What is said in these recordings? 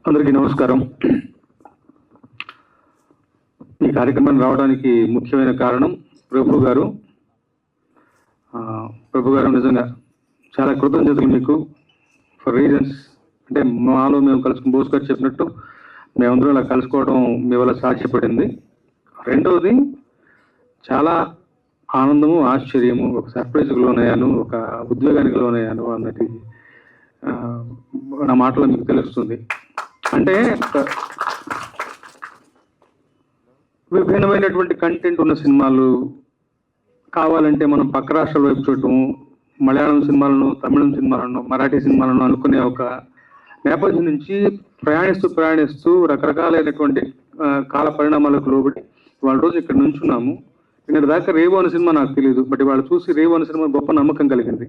అందరికీ నమస్కారం. ఈ కార్యక్రమానికి రావడానికి ముఖ్యమైన కారణం ప్రభు గారు. నిజంగా చాలా కృతజ్ఞతలు మీకు ఫర్ రీజన్స్. అంటే మాలో మేము కలుసుకుని బోస్ గారు చెప్పినట్టు మేమందరం ఇలా కలుసుకోవడం మీ వల్ల సాధ్యపడింది. రెండవది చాలా ఆనందము, ఆశ్చర్యము, ఒక సర్ప్రైజ్కి లోనయ్యాను, ఒక ఉద్వేగానికి లోనయ్యాను అన్నది నా మాటలో మీకు తెలుస్తుంది. అంటే విభిన్నమైనటువంటి కంటెంట్ ఉన్న సినిమాలు కావాలంటే మనం పక్క రాష్ట్రాల వైపు చూడటం, మలయాళం సినిమాలను, తమిళం సినిమాలను, మరాఠీ సినిమాలను అనుకునే ఒక నేపథ్యం నుంచి ప్రయాణిస్తూ రకరకాలైనటువంటి కాల పరిణామాలకు లోబడి వాళ్ళ రోజు ఇక్కడ నుంచున్నాము. ఇక్కడ దాకా రేవు అనే సినిమా నాకు తెలియదు, బట్ వాళ్ళు చూసి రేవు అనే సినిమా గొప్ప నమ్మకం కలిగింది.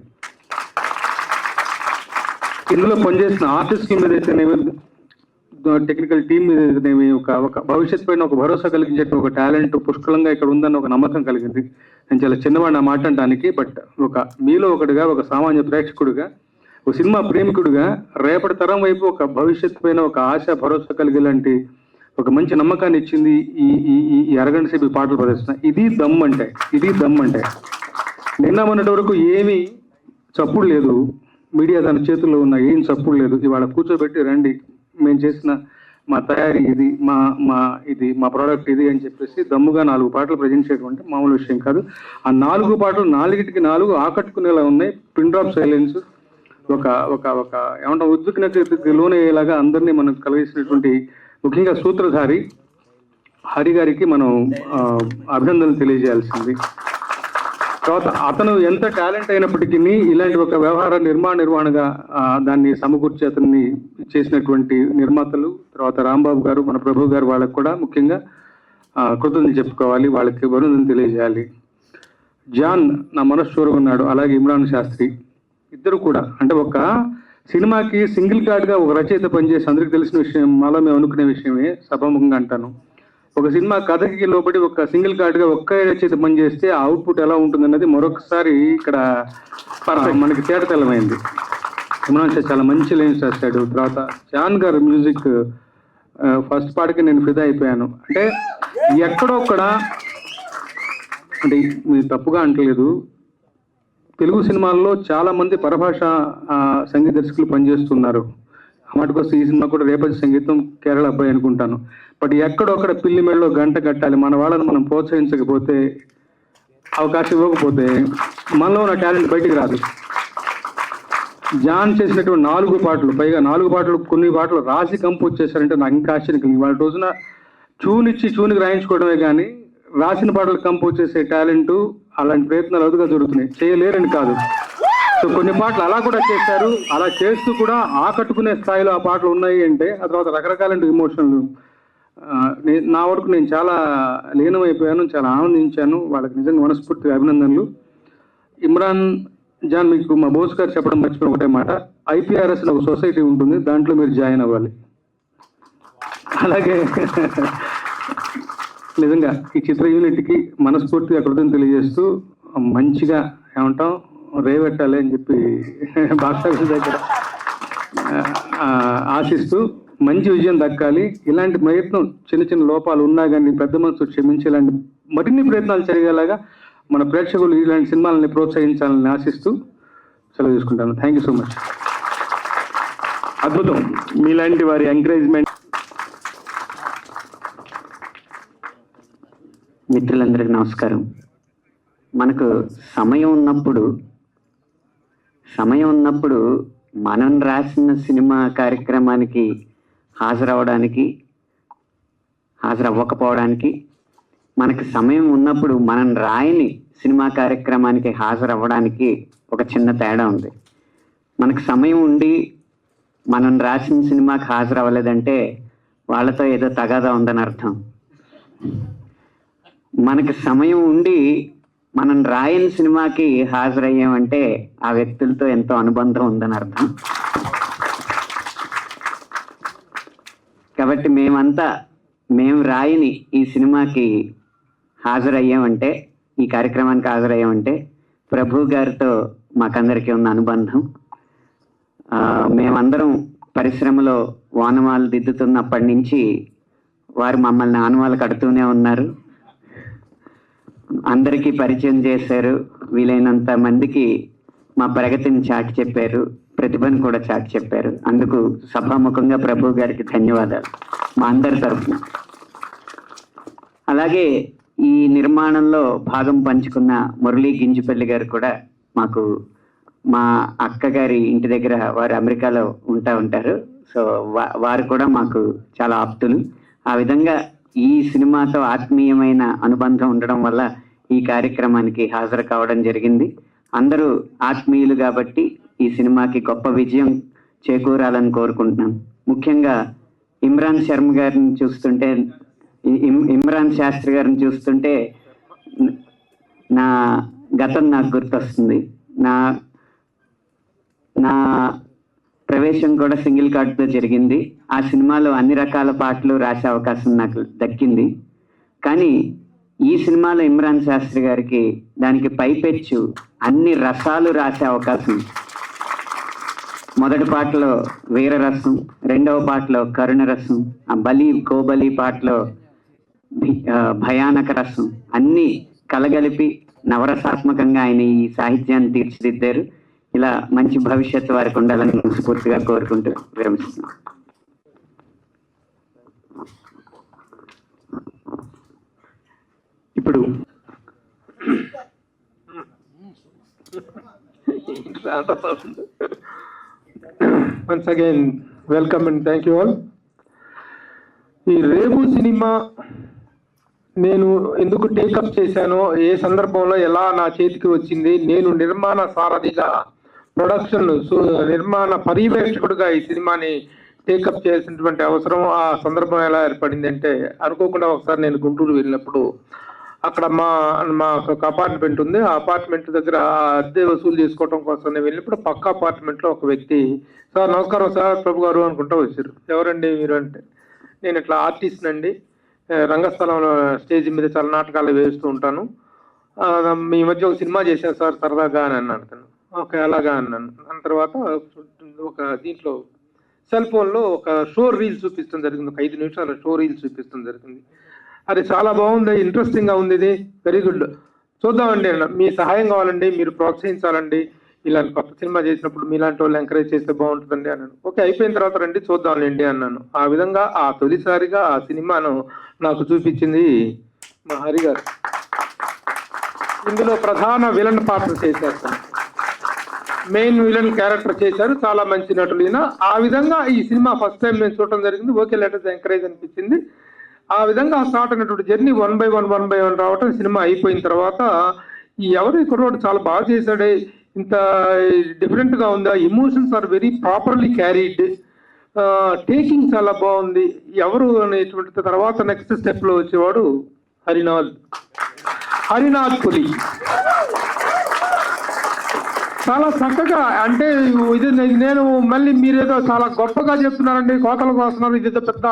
ఇందులో పనిచేసిన ఆర్టిస్ట్ మీద అయితేనేమి, టెక్నికల్ టీమ్ మీద అయితేనేమి ఒక భవిష్యత్ పైన ఒక భరోసా కలిగించే ఒక టాలెంట్ పుష్కలంగా ఇక్కడ ఉందని ఒక నమ్మకం కలిగింది. నేను చాలా చిన్నవాడిని ఆ మాట్లాడటానికి, బట్ ఒక మీలో ఒకటిగా, ఒక సామాన్య ప్రేక్షకుడిగా, ఒక సినిమా ప్రేమికుడిగా రేపటి తరం వైపు ఒక భవిష్యత్ పైన ఒక ఆశ, భరోసా కలిగేలాంటి ఒక మంచి నమ్మకాన్ని ఇచ్చింది ఈ అరగంట సేపు పాటల ప్రదర్శన. ఇది దమ్ అంటే నిన్న మొన్నటి వరకు ఏమీ చప్పుడు లేదు, మీడియా దాని చేతుల్లో ఉన్న ఏం చప్పుడు లేదు. ఇవాళ కూర్చోబెట్టి రండి, మేము చేసిన మా తయారీ ఇది, మా ప్రోడక్ట్ ఇది అని చెప్పేసి దమ్ముగా 4 పాటలు ప్రజెంట్ చేయడం అంటే మామూలు విషయం కాదు. ఆ 4 పాటలు 4కి 4 ఆకట్టుకునేలా ఉన్నాయి. పిన్ డ్రాప్ సైలెన్స్, ఒక ఒక ఒక ఏమంటాం ఉద్విగ్నతకి లోనయ్యేలాగా అందరినీ మనం కలిగిసినటువంటి ముఖ్యంగా సూత్రధారి హరి గారికి మనం అభినందనలు తెలియజేయాల్సింది. తర్వాత అతను ఎంత టాలెంట్ అయినప్పటికీ ఇలాంటి ఒక వ్యవహార నిర్మాణగా దాన్ని సమకూర్చి అతన్ని చేసినటువంటి నిర్మాతలు, తర్వాత రాంబాబు గారు, మన ప్రభు గారు, వాళ్ళకి కూడా ముఖ్యంగా కృతజ్ఞతలు చెప్పుకోవాలి, వాళ్ళకి అభినందనలు తెలియజేయాలి. జాన్ నా మనస్సుగా ఉన్నాడు, అలాగే ఇమ్రాన్ శాస్త్రి, ఇద్దరు కూడా. అంటే ఒక సినిమాకి సింగిల్ కార్డ్గా ఒక రచయిత పనిచేసి అందరికి తెలిసిన విషయం, మాలో మేము అనుకునే విషయమే సభాముఖంగా అంటాను. ఒక సినిమా కథకి లోబడి ఒక సింగిల్ కార్డ్గా ఒక్క రచయిత పనిచేస్తే ఆ అవుట్పుట్ ఎలా ఉంటుందన్నది మరొకసారి ఇక్కడ మనకి తేటతెల్లమైంది. ఇమ్రాన్ షా చాలా మంచి లైన్స్ రాశాడు. తర్వాత జాన్ గారు మ్యూజిక్ ఫస్ట్ పాటకి నేను ఫిదా అయిపోయాను. అంటే ఎక్కడొక్కడ, అంటే మీరు తప్పుగా అంటలేదు, తెలుగు సినిమాల్లో చాలా మంది పరభాష సంగీత దర్శకులు పనిచేస్తున్నారు. వాటికొస్తే ఈ సినిమా కూడా రేపటి సంగీతం కేరళ అబ్బాయి అనుకుంటాను. బట్ ఎక్కడొక్కడ పిల్లి మెడలో గంట కట్టాలి, మన వాళ్ళని మనం ప్రోత్సహించకపోతే, అవకాశం ఇవ్వకపోతే మనలో ఉన్న టాలెంట్ బయటికి రాదు. జాన్ చేసినటువంటి 4 పాటలు, పైగా 4 పాటలు, కొన్ని పాటలు రాసి కంపోజ్ చేశారంటే నాకు ఇంకా ఆశ్చర్యం కలిగింది. వాళ్ళ రోజున చూనికి రాయించుకోవడమే కానీ రాసిన పాటలు కంపోజ్ చేసే టాలెంట్, అలాంటి ప్రయత్నాలు అదుగా జరుగుతున్నాయి. చేయలేరని కాదు. సో కొన్ని పాటలు అలా కూడా చేశారు. అలా చేస్తూ కూడా ఆకట్టుకునే స్థాయిలో ఆ పాటలు ఉన్నాయి అంటే ఆ తర్వాత రకరకాల ఇమోషన్లు. నా వరకు నేను చాలా లీనమైపోయాను, చాలా ఆనందించాను. వాళ్ళకి నిజంగా మనస్ఫూర్తిగా అభినందనలు. ఇమ్రాన్ జాన్, మీకు మా బోస్ గారు చెప్పడం మర్చిపోయిన ఒకటే మాట, IPRS ఒక సొసైటీ ఉంటుంది, దాంట్లో మీరు జాయిన్ అవ్వాలి. అలాగే నిజంగా ఈ చిత్ర యూనిట్కి మనస్ఫూర్తిగా కృతజ్ఞతలు తెలియజేస్తూ మంచిగా ఏమంటాం రేవెట్టాలి అని చెప్పి బాక్స్ ఆఫీస్ దగ్గర ఆశిస్తూ మంచి విజయం దక్కాలి. ఇలాంటి ప్రయత్నం చిన్న లోపాలు ఉన్నా కానీ పెద్ద మనసు క్షమించి ఇలాంటి మరిన్ని ప్రయత్నాలు జరిగేలాగా మన ప్రేక్షకులు ఇలాంటి సినిమాలని ప్రోత్సహించాలని ఆశిస్తూ సెలవు తీసుకుంటాను. Thank you so much. అద్భుతం మీలాంటి వారి ఎంకరేజ్మెంట్. మిత్రులందరికీ నమస్కారం. మనకు సమయం ఉన్నప్పుడు మనం రాసిన సినిమా కార్యక్రమానికి హాజరవ్వకపోవడానికి, మనకి సమయం ఉన్నప్పుడు మనం రాయని సినిమా కార్యక్రమానికి హాజరవ్వడానికి ఒక చిన్న తేడా ఉంది. మనకు సమయం ఉండి మనం రాసిన సినిమాకి హాజరవ్వలేదంటే వాళ్ళతో ఏదో తగాదా ఉందని అర్థం. మనకి సమయం ఉండి మనం రాయని సినిమాకి హాజరయ్యామంటే ఆ వ్యక్తులతో ఎంతో అనుబంధం ఉందని అర్థం. కాబట్టి మేము రాయని ఈ సినిమాకి హాజరయ్యామంటే, ఈ కార్యక్రమానికి హాజరయ్యామంటే ప్రభు గారితో మాకందరికీ ఉన్న అనుబంధం. మేమందరం పరిశ్రమలో వానమాలు దిద్దుతున్నప్పటి నుంచి వారు మమ్మల్ని ఆనవాలు కడుతూనే ఉన్నారు. అందరికీ పరిచయం చేశారు, వీలైనంత మందికి మా ప్రగతిని చాటి చెప్పారు, ప్రతిభను కూడా చాటి చెప్పారు. అందుకు సభాముఖంగా ప్రభు గారికి ధన్యవాదాలు మా అందరి తరఫున. అలాగే ఈ నిర్మాణంలో భాగం పంచుకున్న మురళీ గింజపల్లి గారు కూడా మాకు, మా అక్క గారి ఇంటి దగ్గర వారు అమెరికాలో ఉంటారు. సో వారు కూడా మాకు చాలా ఆప్తులు. ఆ విధంగా ఈ సినిమాతో ఆత్మీయమైన అనుబంధం ఉండడం వల్ల ఈ కార్యక్రమానికి హాజరు కావడం జరిగింది. అందరూ ఆత్మీయులు కాబట్టి ఈ సినిమాకి గొప్ప విజయం చేకూరాలని కోరుకుంటున్నాను. ముఖ్యంగా ఇమ్రాన్ శర్మ గారిని చూస్తుంటే, ఇమ్రాన్ శాస్త్రి గారిని చూస్తుంటే నా గతం నాకు గుర్తొస్తుంది. నా ప్రవేశం కూడా సింగిల్ కార్డ్తో జరిగింది. ఆ సినిమాలో అన్ని రకాల పాటలు రాసే అవకాశం నాకు దక్కింది. కానీ ఈ సినిమాలో ఇమ్రాన్ శాస్త్రి గారికి దానికి పైపెచ్చు అన్ని రసాలు రాసే అవకాశం. మొదటి పాటలో వీరరసం, రెండవ పాటలో కరుణ రసం, ఆ గోబలి పాటలో భయానక రసం, అన్ని కలగలిపి నవరసాత్మకంగా ఆయన ఈ సాహిత్యాన్ని తీర్చిదిద్దారు. ఇలా మంచి భవిష్యత్తు వారికి ఉండాలని మనస్ఫూర్తిగా కోరుకుంటూ విరమిస్తున్నాం. ఇప్పుడు once again welcome and thank you all. ఈ రేపు సినిమా నేను ఎందుకు టేకప్ చేశానో, ఏ సందర్భంలో ఎలా నా చేతికి వచ్చింది, నేను నిర్మాణ సారథిగా, ప్రొడక్షన్ నిర్మాణ పర్యవేక్షకుడుగా ఈ సినిమాని టేకప్ చేసినటువంటి అవసరం, ఆ సందర్భం ఎలా ఏర్పడింది అంటే, అనుకోకుండా ఒకసారి నేను గుంటూరు వెళ్ళినప్పుడు అక్కడ మా ఒక అపార్ట్మెంట్ ఉంది. ఆ అపార్ట్మెంట్ దగ్గర అద్దె వసూలు చేసుకోవడం కోసం నేను వెళ్ళినప్పుడు పక్క అపార్ట్మెంట్లో ఒక వ్యక్తి, సార్ నమస్కారం సార్ ప్రభు గారు అనుకుంటూ వచ్చారు. ఎవరండి మీరు అంటే, నేను ఇట్లా ఆర్టిస్ట్ అండి, రంగస్థలంలో స్టేజ్ మీద చాలా నాటకాలు వేస్తూ ఉంటాను, మీ మధ్య ఒక సినిమా చేశాను సార్ సరదాగా అని అన్నాను. తను ఓకే అలాగా అన్నాను. దాని తర్వాత ఒక దీంట్లో సెల్ ఫోన్లో ఒక షో రీల్ చూపిస్తాం జరిగింది, ఒక 5 నిమిషాల షో రీల్ చూపిస్తాం జరిగింది. అది చాలా బాగుంది, ఇంట్రెస్టింగ్గా ఉంది, ఇది వెరీ గుడ్, చూద్దామండి అన్న, మీ సహాయం కావాలండి, మీరు ప్రోత్సహించాలండి, ఇలాంటి కొత్త సినిమా చేసినప్పుడు మీలాంటి వాళ్ళు ఎంకరేజ్ చేస్తే బాగుంటుందండి అన్నాను. ఓకే అయిపోయిన తర్వాత రండి చూద్దాంలేండి అన్నాను. ఆ విధంగా ఆ తొలిసారిగా ఆ సినిమాను నాకు చూపించింది మా హరి గారు. ఇందులో ప్రధాన విలన్ పాత్ర చేశారు, మెయిన్ విలన్ క్యారెక్టర్ చేశారు, చాలా మంచి నటులు ఈయన. ఆ విధంగా ఈ సినిమా ఫస్ట్ టైం నేను చూడటం జరిగింది. ఓకే లెటర్స్ ఎంకరేజ్ అనిపించింది. ఆ విధంగా స్టార్ట్ అయినటువంటి జర్నీ 1 by 1 రావటం. సినిమా అయిపోయిన తర్వాత ఎవరు ఈ కుర్రోడు చాలా బాగా చేశాడే, ఇంత డిఫరెంట్గా ఉందా, emotions are very properly carried, taking చాలా బాగుంది, ఎవరు అనేటువంటి తర్వాత నెక్స్ట్ స్టెప్లో వచ్చేవాడు హరినాథ్ పులి. చాలా చక్కగా, అంటే ఇది నేను మళ్ళీ మీరేదో చాలా గొప్పగా చెప్తున్నారండి, కోతలకు వస్తున్నారు, ఇది పెద్ద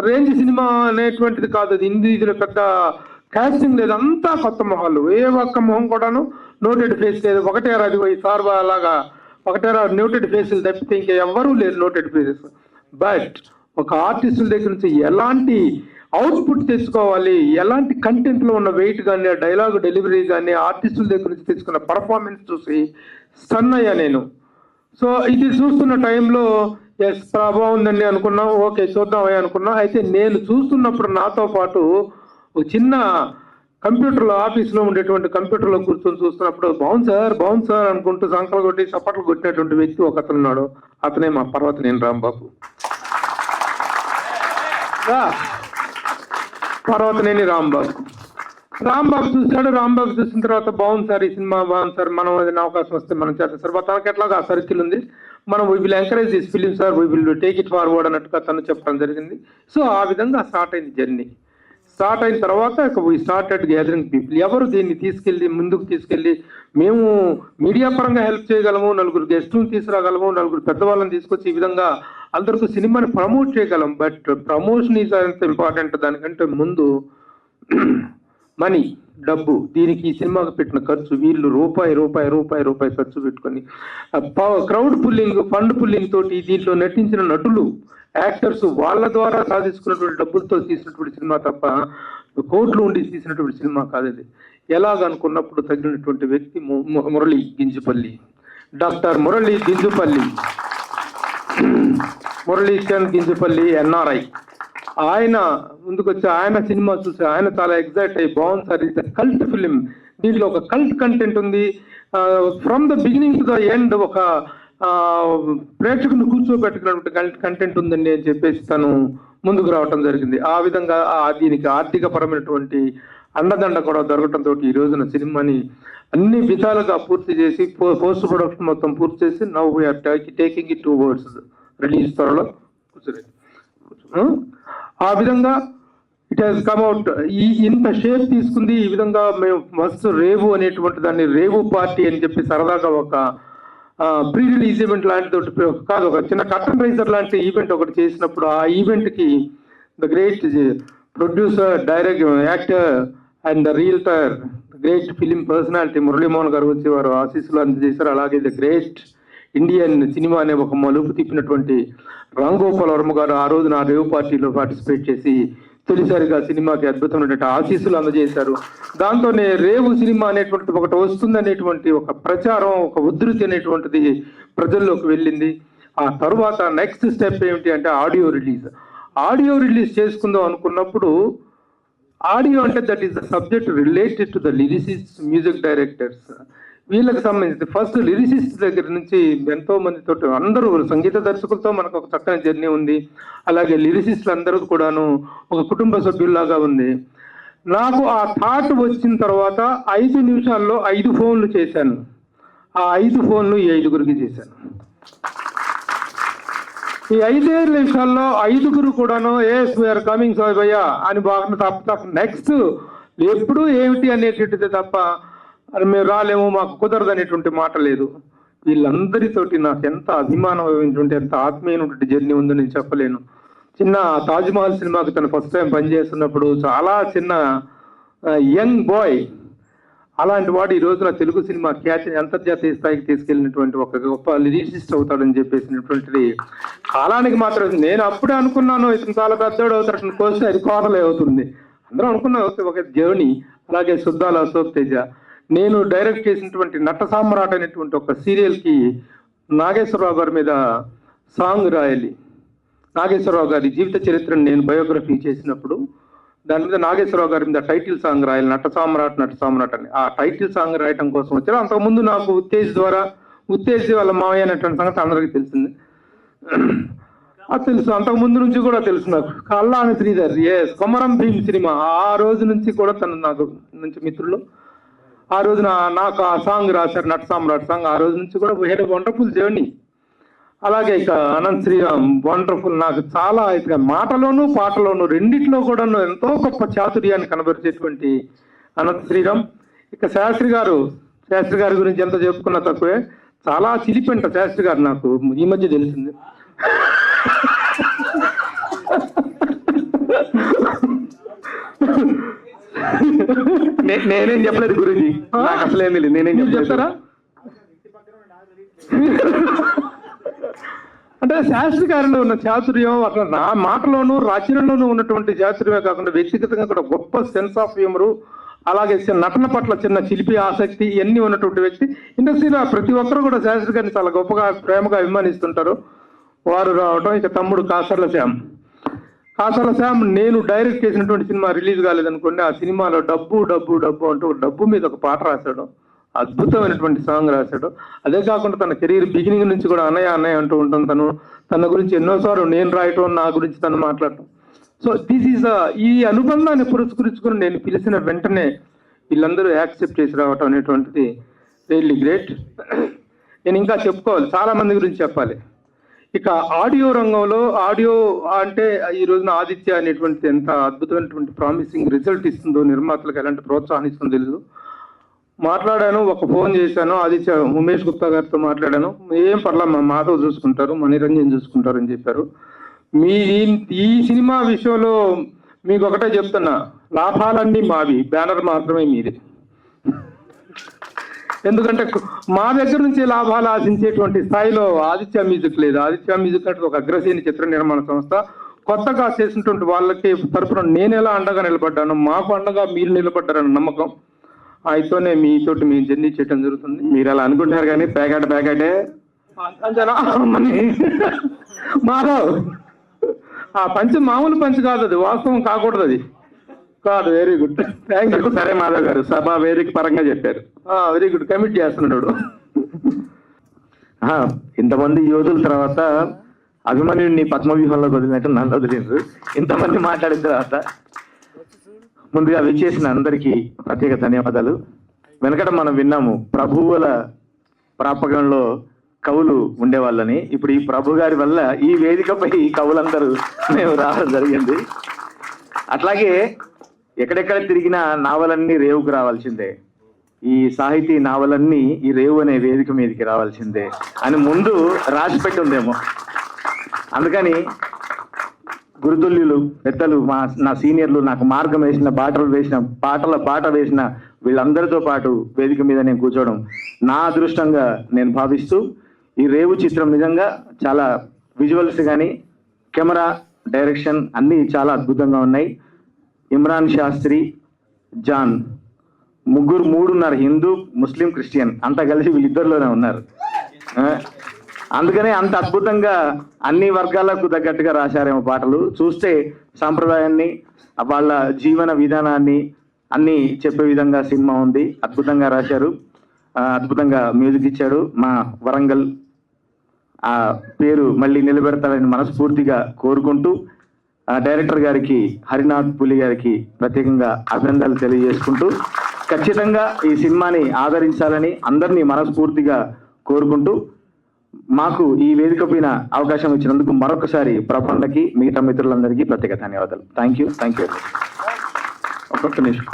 రేంజ్ సినిమా అనేటువంటిది కాదు. ఇందులో పెద్ద కాస్టింగ్ లేదు, అంతా కొత్త మొహాలు, ఏ ఒక్క మొహం కూడాను నోటెడ్ ఫేస్ లేదు. ఒకటేరా అది సార్ అలాగా ఒకటేరా నోటెడ్ ఫేసులు తప్పితే ఇంకా ఎవ్వరూ లేరు నోటెడ్ ఫేసెస్. బట్ ఒక ఆర్టిస్టుల దగ్గర నుంచి ఎలాంటి అవుట్పుట్ తెచ్చుకోవాలి, ఎలాంటి కంటెంట్లో ఉన్న వెయిట్ కానీ, డైలాగ్ డెలివరీ కానీ, ఆర్టిస్టుల దగ్గర నుంచి తెచ్చుకున్న పర్ఫార్మెన్స్ చూసి స్టన్ అయ్యా నేను. సో ఇది చూస్తున్న టైంలో ఎస్ బాగుందండి అనుకున్నాం, ఓకే చూద్దామని అనుకున్నాం. అయితే నేను చూస్తున్నప్పుడు నాతో పాటు ఒక చిన్న కంప్యూటర్లో, ఆఫీస్లో ఉండేటువంటి కంప్యూటర్లో కూర్చొని చూస్తున్నప్పుడు బాగుంది సార్ అనుకుంటూ సంకలు కొట్టి చప్పట్లు కొట్టినటువంటి వ్యక్తి ఒక అతను ఉన్నాడు. అతనే మా పర్వతనేని రాంబాబు. పర్వతనేని రాంబాబు చూశాడు. రాంబాబు చూసిన తర్వాత బాగుంది సార్, ఈ సినిమా బాగుంది సార్, మనం ఏదైనా అవకాశం వస్తే మనం చేద్దాం సార్, తనకి ఎట్లాగా ఆ సర్కిల్ ఉంది, మనం we will encourage this film sir, we will take it forward అన్నట్టుగా తను చెప్పడం జరిగింది. సో ఆ విధంగా స్టార్ట్ అయింది జర్నీ. స్టార్ట్ అయిన తర్వాత వీ స్టార్టెడ్ గ్యాదరింగ్ పీపుల్. ఎవరు దీన్ని ముందుకు తీసుకెళ్ళి మేము మీడియా పరంగా హెల్ప్ చేయగలము, నలుగురు గెస్టులను తీసుకురాగలము, నలుగురు పెద్దవాళ్ళని తీసుకొచ్చి ఈ విధంగా అందరికీ సినిమాని ప్రమోట్ చేయగలం. బట్ ప్రమోషన్ ఈజ్ అంత ఇంపార్టెంట్. దానికంటే ముందు మనీ, డబ్బు, దీనికి ఈ సినిమాకు పెట్టిన ఖర్చు, వీళ్ళు రూపాయి ఖర్చు పెట్టుకొని క్రౌడ్ పుల్లింగ్, ఫండ్ పుల్లింగ్ తోటి దీంట్లో నటించిన నటులు, యాక్టర్స్ వాళ్ళ ద్వారా సాధించుకున్నటువంటి డబ్బులతో తీసినటువంటి సినిమా తప్ప కోట్లు ఉండి తీసినటువంటి సినిమా కాదు అది. ఎలాగనుకున్నప్పుడు తగినటువంటి వ్యక్తి మురళీ గింజుపల్లి, డాక్టర్ మురళీ గింజుపల్లి, మురళీచంద్ గింజుపల్లి ఎన్ఆర్ఐ. ఆయన ముందుకొచ్చి ఆయన సినిమా చూసి ఆయన చాలా ఎగ్జైట్ అయ్యి, బాగుంది సార్, ఇది కల్ట్ ఫిలిం, దీంట్లో ఒక కల్ట్ కంటెంట్ ఉంది, from the beginning to the end ఒక ప్రేక్షకుని కూర్చోబెట్టుకున్నటువంటి కంటెంట్ ఉందండి అని చెప్పేసి తను ముందుకు రావటం జరిగింది. ఆ విధంగా దీనికి ఆర్థిక పరమైనటువంటి అండదండ కూడా దొరకటంతో ఈ రోజున సినిమాని అన్ని విధాలుగా పూర్తి చేసి పోస్ట్ ప్రొడక్షన్ మొత్తం పూర్తి చేసి now we are taking it towards release త్వరలో కూర్చోలేదు. ఆ విధంగా ఇట్ హాజ్ కమ్ అవుట్, ఇంత షేప్ తీసుకుంది. ఈ విధంగా మేము మస్తు రేవు అనేటువంటి దాన్ని రేవు పార్టీ అని చెప్పి సరదాగా ఒక ప్రీ రిలీజ్ ఈవెంట్ లాంటిది కాదు, ఒక చిన్న కర్టన్ రైజర్ లాంటి ఈవెంట్ ఒకటి చేసినప్పుడు ఆ ఈవెంట్కి the great producer, director, actor and the realtor, great film personality Muralimohan గారు వచ్చి వారు ఆశీస్సులు అందజేశారు. అలాగే ద గ్రేట్ ఇండియన్ సినిమా అనే ఒక మలుపు తిప్పినటువంటి రామ్ గోపాల్ వర్మ గారు ఆ రోజు నా రేవ్ పార్టీలో పార్టిసిపేట్ చేసి తొలిసారిగా సినిమాకి అద్భుతమైనటువంటి ఆశీస్సులు అందజేశారు. దాంతోనే రేవు సినిమా అనేటువంటిది ఒకటి వస్తుంది అనేటువంటి ఒక ప్రచారం, ఒక ఉధృతి అనేటువంటిది ప్రజల్లోకి వెళ్ళింది. ఆ తర్వాత నెక్స్ట్ స్టెప్ ఏమిటి అంటే ఆడియో రిలీజ్. ఆడియో రిలీజ్ చేసుకుందాం అనుకున్నప్పుడు, ఆడియో అంటే that is the subject related to the lyricist, music directors, వీళ్ళకి సంబంధించి ఫస్ట్ లిరిసిస్ట్ దగ్గర నుంచి ఎంతో మందితో, అందరూ సంగీత దర్శకులతో మనకు ఒక చక్కని జర్నీ ఉంది. అలాగే లిరిసిస్టులు అందరూ కూడాను ఒక కుటుంబ సభ్యుల్లాగా ఉంది. నాకు ఆ థాట్ వచ్చిన తర్వాత 5 నిమిషాల్లో 5 ఫోన్లు చేశాను. ఆ 5 ఫోన్లు ఈ 5గురికి చేశాను. ఈ 5 నిమిషాల్లో 5గురు కూడాను ఎస్ వీఆర్ కమింగ్ సాయి భయ్య అని బాగా తప్ప నెక్స్ట్ ఎప్పుడు ఏమిటి అనేటువంటిది తప్ప అది మేము రాలేము, మాకు కుదరదు అనేటువంటి మాట లేదు. వీళ్ళందరితోటి నాకు ఎంత అభిమానమైనటువంటి, ఎంత ఆత్మీయమైనటువంటి జర్నీ ఉందో నేను చెప్పలేను. చిన్న తాజ్మహల్ సినిమాకి తను ఫస్ట్ టైం పనిచేస్తున్నప్పుడు చాలా చిన్న యంగ్ బాయ్, అలాంటి వాడు ఈ రోజున తెలుగు సినిమా ఖ్యాతిని అంతర్జాతీయ స్థాయికి తీసుకెళ్ళినటువంటి ఒక గొప్ప లిరిసిస్ట్ అవుతాడని చెప్పేసినటువంటిది కాలానికి మాత్రం. నేను అప్పుడే అనుకున్నాను ఇతను చాలా పెద్దోడు అవుతాడని, కోస్తే అది కోరలే అవుతుంది. అందరూ అనుకున్నా ఒక జర్నీ. అలాగే సుద్దాల అశోక్ తేజ, నేను డైరెక్ట్ చేసినటువంటి నట సామ్రాట్ అనేటువంటి ఒక సీరియల్కి నాగేశ్వరరావు గారి మీద సాంగ్ రాయాలి. నాగేశ్వరరావు గారి జీవిత చరిత్రను నేను బయోగ్రఫీ చేసినప్పుడు దాని మీద నాగేశ్వరరావు గారి మీద టైటిల్ సాంగ్ రాయాలి, నట సామ్రాట్ అని. ఆ టైటిల్ సాంగ్ రాయటం కోసం వచ్చారు. అంతకుముందు నాకు ఉత్తేజ్ వాళ్ళ మావయ్య అనేటువంటి సంగతి అందరికీ తెలిసింది. అది తెలుసు, అంతకుముందు నుంచి కూడా తెలుసు నాకు. కల్లాని శ్రీధర్, కొమరం భీమ్ సినిమా, ఆ రోజు నుంచి కూడా తను నాకు మంచి మిత్రులు. ఆ రోజున నాకు ఆ సాంగ్ రాశారు, నట సామ్రాట్ సాంగ్. ఆ రోజు నుంచి కూడా we had a wonderful journey. అలాగే ఇక అనంత్ శ్రీరామ్, వండర్ఫుల్. నాకు చాలా ఇక మాటలోను పాటలోను రెండిట్లో కూడా ఎంతో గొప్ప చాతుర్యాన్ని కనబరిచేటువంటి అనంత్ శ్రీరామ్. ఇక శాస్త్రి గారి గురించి ఎంత చెప్పుకున్నా తక్కువే. చాలా చిలిపెంట శాస్త్రి గారు, నాకు ఈ మధ్య తెలిసింది. నేనేం చెప్పలేదు గురూజీ, నాకు అసలేం లేదు. నేనేం చెప్తారా అంటే శాస్త్రి గారిలో ఉన్న చాతుర్యం అట్లా నా మాటలోనూ రచనలోనూ ఉన్నటువంటి చాతుర్యమే కాకుండా వ్యక్తిగతంగా కూడా గొప్ప సెన్స్ ఆఫ్ హ్యూమరు, అలాగే నటన పట్ల చిన్న చిలిపి ఆసక్తి ఇవన్నీ ఉన్నటువంటి వ్యక్తి. ఇండస్ట్రీలో ప్రతి ఒక్కరు కూడా శాస్త్రి గారిని చాలా గొప్పగా ప్రేమగా అభిమానిస్తుంటారు. వారు రావడం. ఇక తమ్ముడు కాసర్ల శ్యామ్ నేను డైరెక్ట్ చేసినటువంటి సినిమా రిలీజ్ కాలేదనుకోండి, ఆ సినిమాలో డబ్బు అంటూ డబ్బు మీద ఒక పాట రాశాడు. అద్భుతమైనటువంటి సాంగ్ రాశాడు. అదే కాకుండా తన కెరీర్ బిగినింగ్ నుంచి కూడా అన్నయ్య అంటూ ఉంటాను. తన గురించి ఎన్నోసార్లు నేను రాయటం, నా గురించి తను మాట్లాడటం. సో దిస్ ఈజ్ ఈ అనుబంధాన్ని పురస్కరించుకుని నేను పిలిచిన వెంటనే వీళ్ళందరూ యాక్సెప్ట్ చేసి రావటం అనేటువంటిది రియల్లీ గ్రేట్. నేను ఇంకా చెప్పుకోవాలి, చాలా మంది గురించి చెప్పాలి. ఇక ఆడియో రంగంలో ఆడియో అంటే ఈ రోజున ఆదిత్య అనేటువంటి ఎంత అద్భుతమైనటువంటి ప్రామిసింగ్ రిజల్ట్ ఇస్తుందో, నిర్మాతలకు ఎలాంటి ప్రోత్సాహం ఇస్తుందో తెలియదు. మాట్లాడాను, ఒక ఫోన్ చేశాను, ఆదిత్య ఉమేష్ గుప్తా గారితో మాట్లాడాను. ఏం పర్లా, మా మాధవ్ చూసుకుంటారు, మా నిరంజన్ చూసుకుంటారు అని చెప్పారు. ఈ సినిమా విషయంలో మీకు ఒకటే చెప్తున్నా, లాభాలన్నీ మావి, బ్యానర్ మాత్రమే మీది. ఎందుకంటే మా దగ్గర నుంచి లాభాలు ఆశించేటువంటి స్థాయిలో ఆదిత్య మ్యూజిక్ లేదు. ఆదిత్య మ్యూజిక్ అంటే ఒక అగ్రశ్రేణి చిత్ర నిర్మాణ సంస్థ. కొత్తగా చేసినటువంటి వాళ్ళకి తరపున నేను ఎలా అండగా నిలబడ్డాను, మాకు అండగా మీరు నిలబడ్డారన్న నమ్మకం అయితేనే మీతోటి మేము జర్నీ చేయడం జరుగుతుంది. మీరు అలా అనుకుంటున్నారు కానీ ప్యాకెటే అంతేనా? మాధవ్, ఆ పంచ్ మామూలు పంచ్ కాదు, అది వాస్తవం కాకూడదు, అది కాదు. Very good, thank you. సరే మాధవ్ గారు, సభ వేదిక పరంగా చెప్పారు. వెరీ గుడ్, కమిట్ చేస్తున్నాడు. ఇంతమంది యోధుల తర్వాత అభిమన్యుడిని పద్మవ్యూహంలో వదిలినట్టు నన్ను వదిలిండ్రు. ఇంతమంది మాట్లాడిన తర్వాత ముందుగా విచ్చేసిన అందరికీ ప్రత్యేక ధన్యవాదాలు. వెనకట మనం విన్నాము ప్రభువుల ప్రాపకంలో కవులు ఉండేవాళ్ళని. ఇప్పుడు ఈ ప్రభు గారి వల్ల ఈ వేదికపై కవులందరూ మేము రావడం జరిగింది. అట్లాగే ఎక్కడెక్కడ తిరిగినా నావలన్నీ రేవుకు రావాల్సిందే, ఈ సాహితీ నావలన్నీ ఈ రేవు అనే వేదిక మీదకి రావాల్సిందే అని ముందు రాసి పెట్టి ఉందేమో. అందుకని గురుతుల్యులు, పెద్దలు, నా సీనియర్లు, నాకు మార్గం వేసిన, పాట వేసిన వీళ్ళందరితో పాటు వేదిక మీద నేను కూర్చోవడం నా అదృష్టంగా నేను భావిస్తూ, ఈ రేవు చిత్రం నిజంగా చాలా విజువల్స్ కానీ కెమెరా డైరెక్షన్ అన్నీ చాలా అద్భుతంగా ఉన్నాయి. ఇమ్రాన్ శాస్త్రి, జాన్ మూడు ఉన్నారు, హిందూ, ముస్లిం, క్రిస్టియన్ అంతా కలిసి వీళ్ళిద్దరిలోనే ఉన్నారు. అందుకనే అంత అద్భుతంగా అన్ని వర్గాలకు తగ్గట్టుగా రాశారేమో పాటలు. చూస్తే సాంప్రదాయాన్ని, వాళ్ళ జీవన విధానాన్ని అన్ని చెప్పే విధంగా సినిమా ఉంది. అద్భుతంగా రాశారు, అద్భుతంగా మ్యూజిక్ ఇచ్చాడు. మా వరంగల్ ఆ పేరు మళ్ళీ నిలబెడతారని మనస్ఫూర్తిగా కోరుకుంటూ, డైరెక్టర్ గారికి, హరినాథ్ పులి గారికి ప్రత్యేకంగా అభినందనలు తెలియజేసుకుంటూ, ఖచ్చితంగా ఈ సినిమాని ఆదరించాలని అందరినీ మనస్ఫూర్తిగా కోరుకుంటూ, మాకు ఈ వేదిక పైన అవకాశం ఇచ్చినందుకు మరొకసారి ప్రపంచకి, మిగతా మిత్రులందరికీ ప్రత్యేక ధన్యవాదాలు. Thank you. ఒక్కొక్క నిమిషం.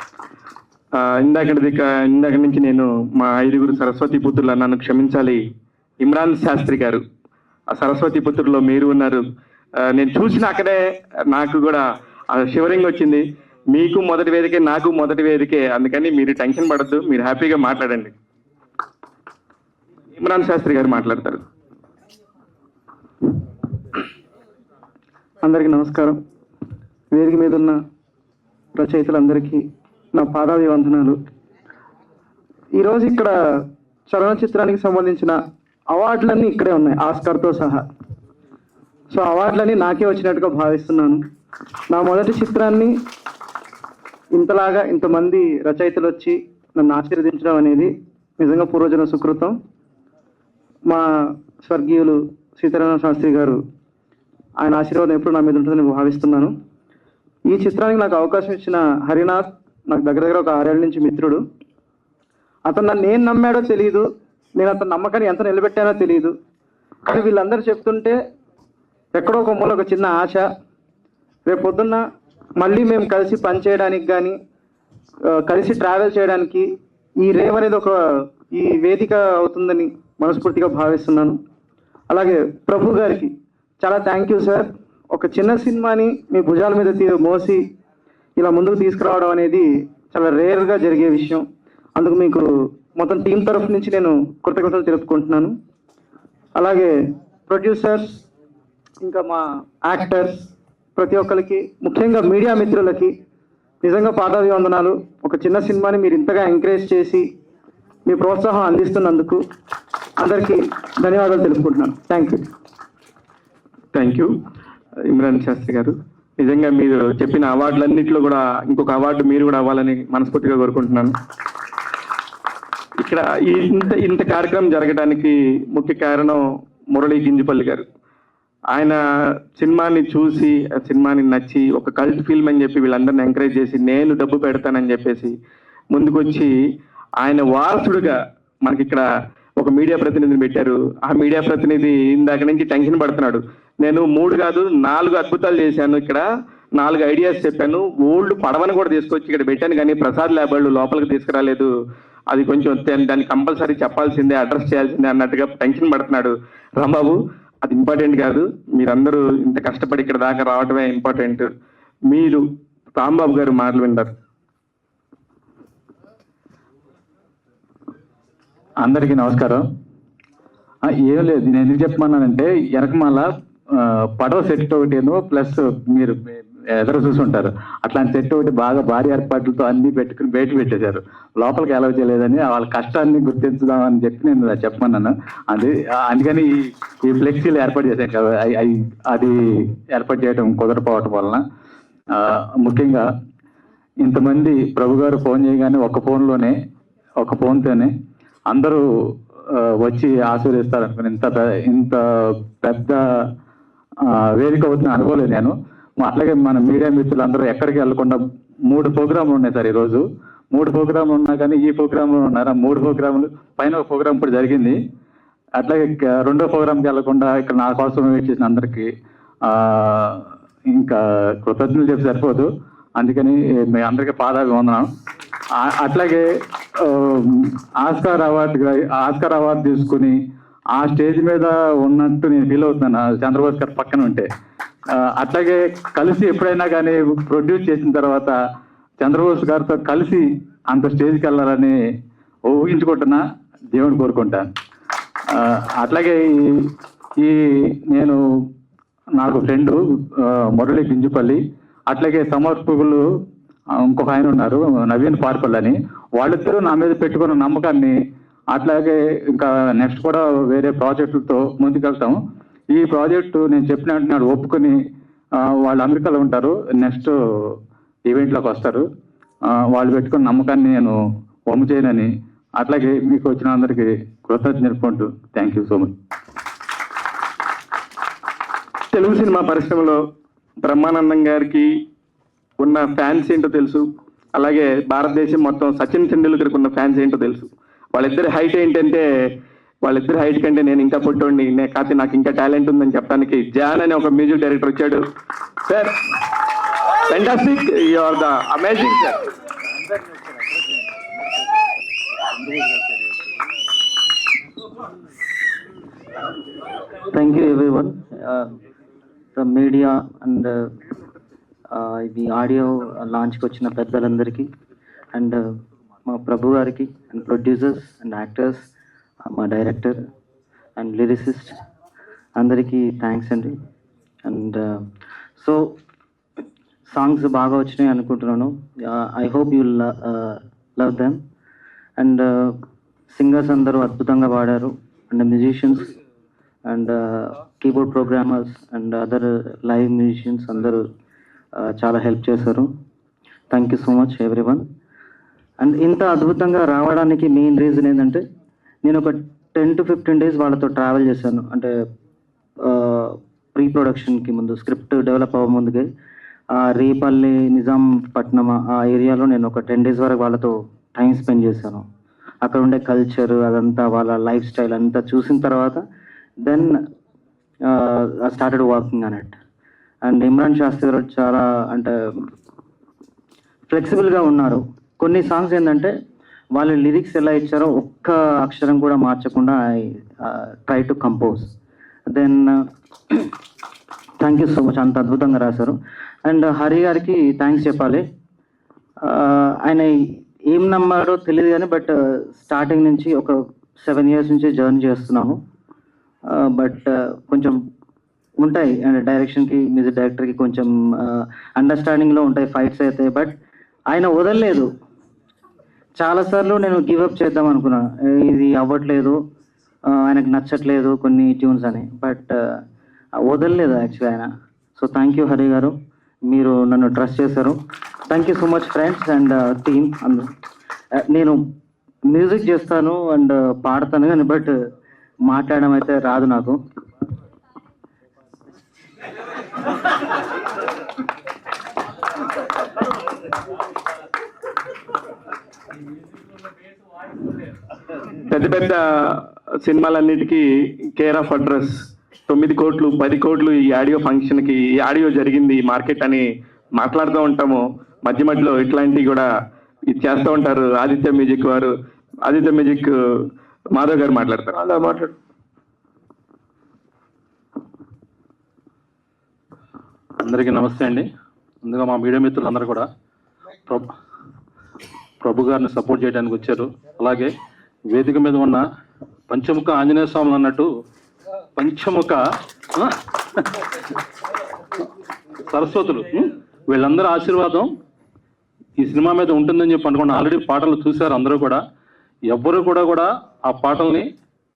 ఇందాక నుంచి నేను మా 5 సరస్వతి పుత్రులు నన్ను క్షమించాలి. ఇమ్రాన్ శాస్త్రి గారు, ఆ సరస్వతి పుత్రుల్లో మీరు ఉన్నారు. నేను చూసిన అక్కడే నాకు కూడా షివరింగ్ వచ్చింది. మీకు మొదటి వేదికే, నాకు మొదటి వేదికే. అందుకని మీరు టెన్షన్ పడద్దు, మీరు హ్యాపీగా మాట్లాడండి. ఇమ్రాన్ శాస్త్రి గారు మాట్లాడతారు. అందరికీ నమస్కారం. వేదిక మీద ఉన్న రచయితలందరికీ నా పాదాభివందనాలు. ఈరోజు ఇక్కడ చలనచిత్రానికి సంబంధించిన అవార్డులన్నీ ఇక్కడే ఉన్నాయి, ఆస్కార్తో సహా. సో అవార్డులన్నీ నాకే వచ్చినట్టుగా భావిస్తున్నాను. నా మొదటి చిత్రాన్ని ఇంతలాగా ఇంతమంది రచయితలు వచ్చి నన్ను ఆశీర్వదించడం అనేది నిజంగా పూర్వజన సుకృతం. మా స్వర్గీయులు సీతారామ శాస్త్రి గారు, ఆయన ఆశీర్వాదం ఎప్పుడు నా మీద ఉంటుందని భావిస్తున్నాను. ఈ చిత్రానికి నాకు అవకాశం ఇచ్చిన హరినాథ్ నాకు దగ్గర ఒక 6 ఏళ్ళ నుంచి మిత్రుడు. అతను నన్ను ఏం నమ్మాడో తెలియదు, నేను అతను నమ్మకాన్ని ఎంత నిలబెట్టానో తెలియదు. కానీ వీళ్ళందరూ చెప్తుంటే ఎక్కడో ఒక మూల ఒక చిన్న ఆశ, రేపు పొద్దున్న మళ్ళీ మేము కలిసి పనిచేయడానికి కానీ కలిసి ట్రావెల్ చేయడానికి ఈ రేవ్ అనేది ఈ వేదిక అవుతుందని మనస్ఫూర్తిగా భావిస్తున్నాను. అలాగే ప్రభు గారికి చాలా థ్యాంక్ యూ సార్. ఒక చిన్న సినిమాని మీ భుజాల మీద మోసి ఇలా ముందుకు తీసుకురావడం అనేది చాలా రేర్గా జరిగే విషయం. అందుకు మీకు మొత్తం టీం తరఫు నుంచి నేను కృతజ్ఞతలు తెలుపుకుంటున్నాను. అలాగే ప్రొడ్యూసర్స్, ఇంకా మా యాక్టర్స్, ప్రతి ఒక్కరికి, ముఖ్యంగా మీడియా మిత్రులకి నిజంగా పాదాభివందనాలు. ఒక చిన్న సినిమాని మీరు ఇంతగా ఎంకరేజ్ చేసి మీ ప్రోత్సాహం అందిస్తున్నందుకు అందరికీ ధన్యవాదాలు తెలుపుకుంటున్నాను. థ్యాంక్ యూ ఇమ్రాన్ శాస్త్రి గారు. నిజంగా మీరు చెప్పిన అవార్డులన్నింటిలో కూడా ఇంకొక అవార్డు మీరు కూడా అవ్వాలని మనస్ఫూర్తిగా కోరుకుంటున్నాను. ఇక్కడ ఇంత కార్యక్రమం జరగడానికి ముఖ్య కారణం మురళీ గింజిపల్లి గారు. ఆయన సినిమాని చూసి, ఆ సినిమాని నచ్చి, ఒక కల్ట్ ఫిల్మ్ అని చెప్పి వీళ్ళందరిని ఎంకరేజ్ చేసి, నేను డబ్బు పెడతానని చెప్పేసి ముందుకొచ్చి ఆయన వారసుడుగా మనకి ఇక్కడ ఒక మీడియా ప్రతినిధిని పెట్టారు. ఆ మీడియా ప్రతినిధి ఇందాక నుంచి టెన్షన్ పడుతున్నాడు. నేను 3 కాదు 4 అద్భుతాలు చేశాను, ఇక్కడ 4 ఐడియాస్ చెప్పాను, ఓల్డ్ పడవని కూడా తీసుకొచ్చి ఇక్కడ పెట్టాను, కానీ ప్రసాద్ ల్యాబ్ వాళ్ళు లోపలికి తీసుకురాలేదు, అది కొంచెం దాన్ని కంపల్సరీ చెప్పాల్సిందే, అడ్రస్ చేయాల్సిందే అన్నట్టుగా టెన్షన్ పడుతున్నాడు. రాంబాబు, అది ఇంపార్టెంట్ కాదు, మీరందరూ ఇంత కష్టపడి ఇక్కడ దాకా రావడమే ఇంపార్టెంట్. మీరు రాంబాబు గారు మాటలు వింటారు. అందరికీ నమస్కారం. ఏం లేదు, నేను ఎందుకు చెప్పమన్నానంటే వెనకమాల పడవ సెట్ ఒకటేను ప్లస్ మీరు ఎదురు చూసుంటారు, అట్లాంటి సెట్ ఒకటి బాగా భారీ ఏర్పాట్లతో అన్ని పెట్టుకుని బయట పెట్టేశారు. లోపలికి అలౌ చేయలేదని వాళ్ళ కష్టాన్ని గుర్తించుదామని చెప్పి నేను చెప్పమన్నాను. అందుకని ఈ ఫ్లెక్సీలు ఏర్పాటు చేశాను కదా, అది ఏర్పాటు చేయడం కుదరపోవటం వలన ముఖ్యంగా ఇంతమంది ప్రభు గారు ఫోన్ చేయగానే ఒక ఫోన్తోనే అందరూ వచ్చి ఆశీర్వదిస్తారు అనుకుని ఇంత పెద్ద వేదిక అవుతుంది అనుకోలేదు నేను. అట్లాగే మన మీడియా మిత్రులు అందరూ ఎక్కడికి వెళ్లకుండా 3 ప్రోగ్రాంలు ఉన్నాయి సార్. ఈరోజు 3 ప్రోగ్రాంలు ఉన్నా కానీ ఈ ప్రోగ్రాంలో ఉన్నారు. 3 ప్రోగ్రాంలు పైన ఒక ప్రోగ్రాం ఇప్పుడు జరిగింది. అట్లాగే 2వ ప్రోగ్రాంకి వెళ్లకుండా ఇక్కడ నా కోసం వెయిట్ చేసిన అందరికీ ఇంకా కృతజ్ఞతలు చెప్పి సరిపోదు. అందుకని మీ అందరికీ పాదాభివందనం. అట్లాగే ఆస్కార్ అవార్డు తీసుకుని ఆ స్టేజ్ మీద ఉన్నట్టు నేను ఫీల్ అవుతున్నాను చంద్రబాబు గారు పక్కన ఉంటే. అట్లాగే కలిసి ఎప్పుడైనా కానీ ప్రొడ్యూస్ చేసిన తర్వాత చంద్రబాబు గారితో కలిసి అంత స్టేజ్కి వెళ్ళాలని ఊహించుకుంటున్నా, దేవుని కోరుకుంటాను. అట్లాగే నేను నాకు ఫ్రెండు మురళి గింజుపల్లి, అట్లాగే సమర్పకులు ఇంకొక ఆయన ఉన్నారు నవీన్ పార్పల్ అని, వాళ్ళిద్దరూ నా మీద పెట్టుకున్న నమ్మకాన్ని అట్లాగే ఇంకా నెక్స్ట్ కూడా వేరే ప్రాజెక్టులతో ముందుకెళ్తాం. ఈ ప్రాజెక్టు నేను చెప్పిన వెంటనే ఒప్పుకొని వాళ్ళు అమెరికాలో ఉంటారు, నెక్స్ట్ ఈవెంట్లోకి వస్తారు. వాళ్ళు పెట్టుకున్న నమ్మకాన్ని నేను వమ్ము చేయనని అట్లాగే మీకు వచ్చిన అందరికీ కృతజ్ఞతలు తెలుపుకుంటూ thank you so much. Telugu cinema పరిశ్రమలో బ్రహ్మానందం గారికి ఉన్న ఫ్యాన్స్ ఏంటో తెలుసు, అలాగే భారతదేశం మొత్తం సచిన్ టెండూల్కర్కి ఉన్న ఫ్యాన్స్ ఏంటో తెలుసు. వాళ్ళిద్దరి హైట్ ఏంటంటే, వాళ్ళిద్దరి హైట్ కంటే నేను ఇంకా పుట్టండి, కాకపోతే నాకు ఇంకా టాలెంట్ ఉందని చెప్పడానికి జాన్ అనే ఒక మ్యూజిక్ డైరెక్టర్ వచ్చాడు. Sir fantastic, you are the amazing sir. Thank you everyone, the media and the audio launch వచ్చిన పెద్దలందరికీ అండ్ మా ప్రభు గారికి అండ్ ప్రొడ్యూసర్స్ అండ్ యాక్టర్స్, మా డైరెక్టర్ అండ్ లిరిసిస్ట్ అందరికీ థ్యాంక్స్ అండి. అండ్ సో సాంగ్స్ బాగా వచ్చినాయి అనుకుంటున్నాను. I hope you love them. And singers అందరూ అద్భుతంగా పాడారు, and musicians and keyboard programmers and other live musicians అందరూ చాలా హెల్ప్ చేశారు. Thank you so much everyone. And ఇంత అద్భుతంగా రావడానికి మెయిన్ రీజన్ ఏంటంటే, నేను ఒక 10 to 15 days వాళ్ళతో ట్రావెల్ చేశాను. అంటే ప్రీ ప్రొడక్షన్కి ముందు, స్క్రిప్ట్ డెవలప్ అవ్వ ముందుకే రేపల్లి, నిజాంపట్నం ఆ ఏరియాలో నేను ఒక 10 days వరకు వాళ్ళతో టైం స్పెండ్ చేశాను. అక్కడ ఉండే కల్చర్ అదంతా, వాళ్ళ లైఫ్ స్టైల్ అంతా చూసిన తర్వాత then I started working on it. And Imran Shastri గారు చాలా అంటే ఫ్లెక్సిబుల్గా ఉన్నారు. కొన్ని సాంగ్స్ ఏంటంటే వాళ్ళ లిరిక్స్ ఎలా ఇచ్చారో ఒక్క అక్షరం కూడా మార్చకుండా I try to compose. Then thank you so much, అంత అద్భుతంగా రాశారు. అండ్ హరి గారికి థ్యాంక్స్ చెప్పాలి. ఆయన ఏం నమ్మాడో తెలియదు కానీ బట్ స్టార్టింగ్ నుంచి ఒక 7 years నుంచి జర్నీ చేస్తున్నాము. బట్ కొంచెం ఉంటాయి అండ్ డైరెక్షన్కి, మ్యూజిక్ డైరెక్టర్కి కొంచెం అండర్స్టాండింగ్లో ఉంటాయి, ఫైట్స్ అయితే. బట్ ఆయన వదలలేదు. చాలాసార్లు నేను గివప్ చేద్దాం అనుకున్నా, ఇది అవ్వట్లేదు, ఆయనకు నచ్చట్లేదు కొన్ని ట్యూన్స్ అని, బట్ వదలలేదు యాక్చువల్లీ ఆయన. సో థ్యాంక్ యూ హరి గారు, మీరు నన్ను ట్రస్ట్ చేశారు. Thank you so much friends and team అందరూ. నేను మ్యూజిక్ చేస్తాను అండ్ పాడతాను కానీ బట్ మాట్లాడడం అయితే రాదు నాకు. పెద్ద పెద్ద సినిమాలన్నిటికీ కేర్ ఆఫ్ అడ్రస్ 9 కోట్లు 10 కోట్లు ఈ ఆడియో ఫంక్షన్కి, ఈ ఆడియో జరిగింది మార్కెట్ అని మాట్లాడుతూ ఉంటాము. మధ్య మధ్యలో ఇట్లాంటివి కూడా ఇది చేస్తూ ఉంటారు. ఆదిత్య మ్యూజిక్ మాధవ్ గారు మాట్లాడతారు. అలా మాట్లాడు. అందరికీ నమస్తే అండి. ముందుగా మా మీడియా మిత్రులందరూ కూడా ప్రభు గారిని సపోర్ట్ చేయడానికి వచ్చారు. అలాగే వేదిక మీద ఉన్న పంచముఖ ఆంజనేయ స్వాములు అన్నట్టు పంచముఖ సరస్వతులు వీళ్ళందరూ ఆశీర్వాదం ఈ సినిమా మీద ఉంటుందని చెప్పి అనుకున్న ఆల్రెడీ పాటలు చూశారు అందరూ కూడా. ఎవ్వరు కూడా ఆ పాటల్ని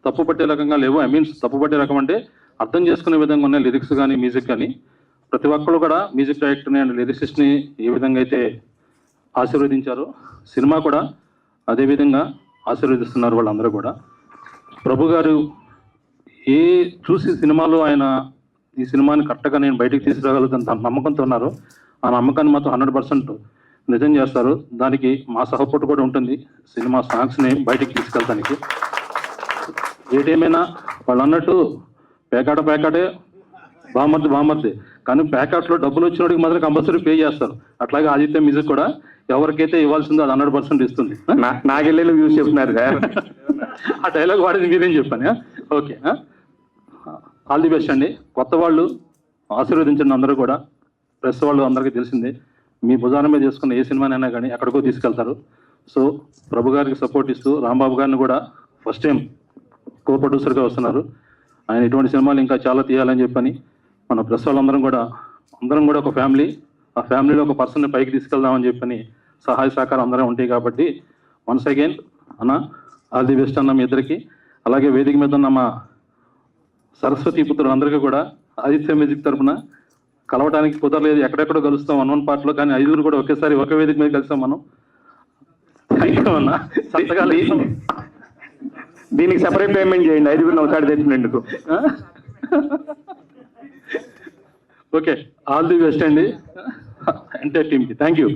తప్పుపట్టే రకంగా లేవు. ఐ మీన్స్ తప్పుపట్టే రకం అంటే అర్థం చేసుకునే విధంగా ఉన్నాయి లిరిక్స్ కానీ మ్యూజిక్ కానీ. ప్రతి ఒక్కరు కూడా మ్యూజిక్ డైరెక్టర్ని అండ్ లిరిసిస్ట్ని ఏ విధంగా అయితే ఆశీర్వదించారో సినిమా కూడా అదే విధంగా ఆశీర్వదిస్తున్నారు వాళ్ళందరూ కూడా. ప్రభు గారు ఏ చూసి సినిమాలో ఆయన ఈ సినిమాని కరెక్ట్గా నేను బయటికి తీసుకురాగలుగుతాను తన నమ్మకంతో ఉన్నారు. ఆ నమ్మకాన్ని మాత్రం 100% నిజం చేస్తారు. దానికి మా సపోర్ట్ కూడా ఉంటుంది సినిమా సాంగ్స్ని బయటికి తీసుకెళ్తానికి. ఏదేమైనా వాళ్ళు అన్నట్టు పేకాటే బామర్ది కానీ ప్యాకెట్లో డబ్బులు వచ్చినోడికి మాత్రం కంపల్సరీ పే చేస్తారు. అట్లాగే ఆదిత్య మ్యూజిక్ కూడా ఎవరికైతే ఇవ్వాల్సిందో అది 100% ఇస్తుంది. నాకెళ్ళి వ్యూస్ చెప్తున్నారు సార్. ఆ డైలాగ్ వాడింది మీరేం చెప్పాను. ఓకే, ఆల్ ది బెస్ట్ అండి. కొత్త వాళ్ళు ఆశీర్వదించండి అందరూ కూడా. ప్రెస్ వాళ్ళు అందరికీ తెలిసిందే, మీ భుజాన మీద చేసుకున్న ఏ సినిమానైనా కానీ ఎక్కడికో తీసుకెళ్తారు. సో ప్రభు గారికి సపోర్ట్ ఇస్తూ రాంబాబు గారిని కూడా ఫస్ట్ టైం కో ప్రొడ్యూసర్గా వస్తున్నారు. ఆయన ఇటువంటి సినిమాలు ఇంకా చాలా తీయాలని చెప్పని మన ప్రెస్ వాళ్ళందరం కూడా ఒక ఫ్యామిలీ, ఆ ఫ్యామిలీలో ఒక పర్సన్ని పైకి తీసుకెళ్దామని చెప్పని సహాయ సహకారం అందరం ఉంటాయి. కాబట్టి వన్స్ అగైన్ అన్న ఆల్ ది బెస్ట్ అన్న మీ ఇద్దరికి. అలాగే వేదిక మీద ఉన్న మా సరస్వతి పుత్రులందరికీ కూడా ఆదిత్య మ్యూజిక్ తరఫున కలవడానికి కుదరలేదు, ఎక్కడెక్కడో కలుస్తాం 1 పార్ట్లో, కానీ 5 కూడా ఒకేసారి ఒకే వేదిక మీద కలిసాం మనం. థ్యాంక్ యూ అన్న. దీనికి సెపరేట్ పేమెంట్ చేయండి, 5 ఒకసారి తెచ్చినందుకు. ఓకే, ఆల్ ది బెస్ట్ అండి ఎంటైర్ టీమ్కి. Thank you.